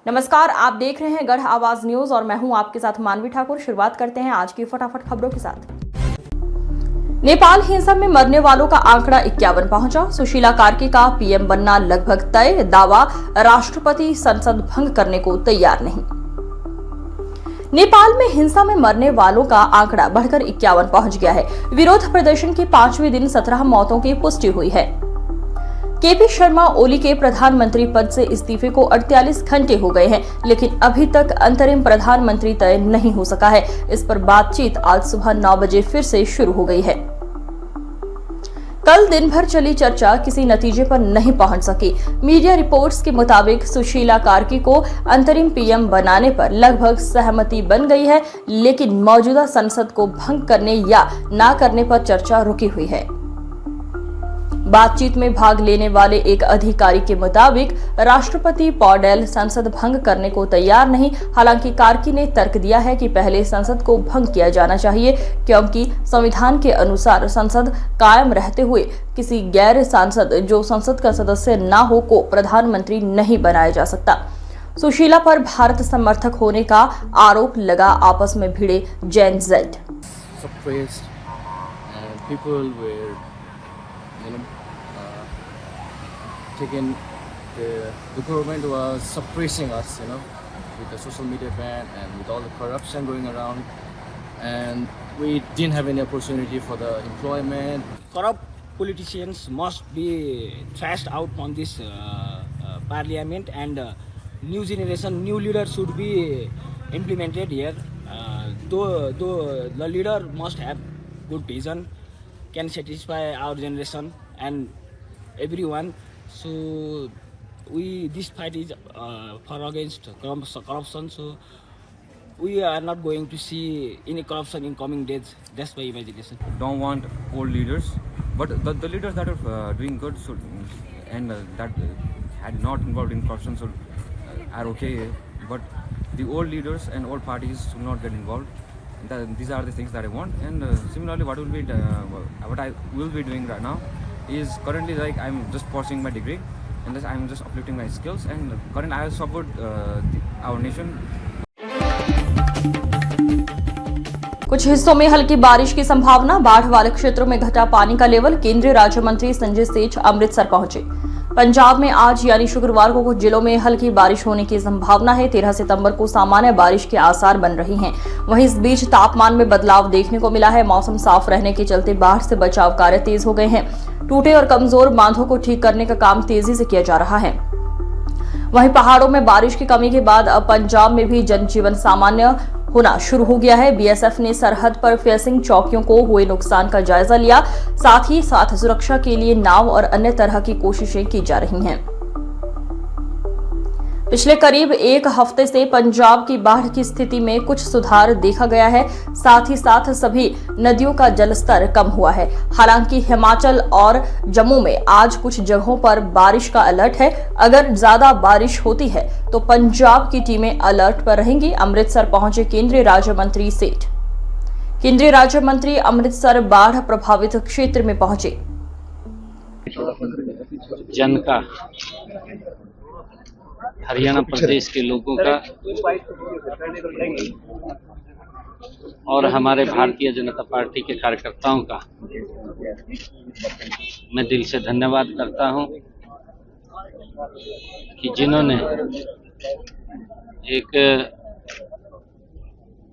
नमस्कार, आप देख रहे हैं गढ़ आवाज न्यूज और मैं हूं आपके साथ मानवी ठाकुर। शुरुआत करते हैं आज की फटाफट खबरों के साथ। नेपाल हिंसा में मरने वालों का आंकड़ा 51 पहुंचा। सुशीला कार्की का पीएम बनना लगभग तय। दावा, राष्ट्रपति संसद भंग करने को तैयार नहीं। नेपाल में हिंसा में मरने वालों का आंकड़ा बढ़कर 51 पहुंच गया है। विरोध प्रदर्शन के 5वें दिन 17 मौतों की पुष्टि हुई है। केपी शर्मा ओली के प्रधानमंत्री पद से इस्तीफे को 48 घंटे हो गए हैं, लेकिन अभी तक अंतरिम प्रधानमंत्री तय नहीं हो सका है। इस पर बातचीत आज सुबह 9 बजे फिर से शुरू हो गई है। कल दिन भर चली चर्चा किसी नतीजे पर नहीं पहुंच सकी। मीडिया रिपोर्ट्स के मुताबिक सुशीला कार्की को अंतरिम पीएम बनाने पर लगभग सहमति बन गई है, लेकिन मौजूदा संसद को भंग करने या ना करने पर चर्चा रुकी हुई है। बातचीत में भाग लेने वाले एक अधिकारी के मुताबिक राष्ट्रपति पौडेल संसद भंग करने को तैयार नहीं। हालांकि कार्की ने तर्क दिया है कि पहले संसद को भंग किया जाना चाहिए, क्योंकि संविधान के अनुसार संसद कायम रहते हुए किसी गैर सांसद जो संसद का सदस्य न हो को प्रधानमंत्री नहीं बनाया जा सकता। सुशीला पर भारत समर्थक होने का आरोप लगा। आपस में भिड़े जैन जेड। Taken the government was suppressing us, with the social media ban and with all the corruption going around, and we didn't have any opportunity for the employment. Corrupt politicians must be thrashed out from this parliament, and new generation, new leaders should be implemented here. Though the leader must have good vision, can satisfy our generation and everyone. So this fight is for against corruption. So we are not going to see any corruption in coming days. That's my imagination. Don't want old leaders, but the leaders that are doing good should, and that had not involved in corruption are okay. But the old leaders and old parties should not get involved. These are the things that I want. And similarly, what I will be doing right now is currently, like, I'm just pursuing my degree and thus I'm just uplifting my skills, and currently I support our nation. कुछ हिस्सों में हल्की बारिश की संभावना। बाढ़ वाले क्षेत्रों में घटा पानी का लेवल। केंद्रीय राज्य मंत्री संजय सेठ अमृतसर पहुंचे। पंजाब में आज यानी शुक्रवार को कुछ जिलों में हल्की बारिश होने की संभावना है। 13 सितंबर को सामान्य बारिश के आसार बन रही हैं। वहीं इस बीच तापमान में बदलाव देखने को मिला है। मौसम साफ रहने के चलते बाढ़ से बचाव कार्य तेज हो गए हैं। टूटे और कमजोर बांधों को ठीक करने का काम तेजी से किया जा रहा है। वहीं पहाड़ों में बारिश की कमी के बाद अब पंजाब में भी जनजीवन सामान्य होना शुरू हो गया है। बीएसएफ ने सरहद पर फेंसिंग चौकियों को हुए नुकसान का जायजा लिया। साथ ही साथ सुरक्षा के लिए नाव और अन्य तरह की कोशिशें की जा रही हैं। पिछले करीब एक हफ्ते से पंजाब की बाढ़ की स्थिति में कुछ सुधार देखा गया है। साथ ही साथ सभी नदियों का जलस्तर कम हुआ है। हालांकि हिमाचल और जम्मू में आज कुछ जगहों पर बारिश का अलर्ट है। अगर ज्यादा बारिश होती है तो पंजाब की टीमें अलर्ट पर रहेंगी। अमृतसर पहुंचे केंद्रीय राज्य मंत्री सेठ। केंद्रीय राज्य मंत्री अमृतसर बाढ़ प्रभावित क्षेत्र में पहुंचे। जन का, हरियाणा प्रदेश के लोगों का और हमारे भारतीय जनता पार्टी के कार्यकर्ताओं का मैं दिल से धन्यवाद करता हूं कि जिन्होंने एक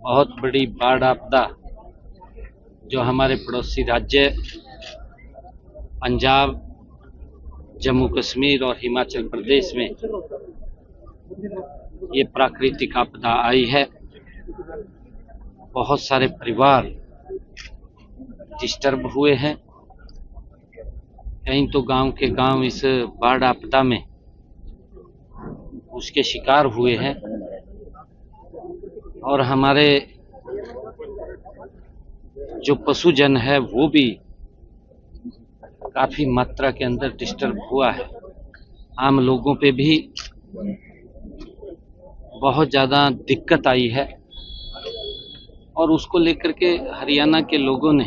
बहुत बड़ी बाढ़ आपदा जो हमारे पड़ोसी राज्य पंजाब, जम्मू कश्मीर और हिमाचल प्रदेश में ये प्राकृतिक आपदा आई है। बहुत सारे परिवार डिस्टर्ब हुए हैं। कहीं तो गांव के गांव इस बाढ़ आपदा में उसके शिकार हुए हैं, और हमारे जो पशुजन है वो भी काफी मात्रा के अंदर डिस्टर्ब हुआ है। आम लोगों पे भी बहुत ज़्यादा दिक्कत आई है, और उसको लेकर के हरियाणा के लोगों ने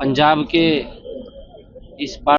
पंजाब के इस बार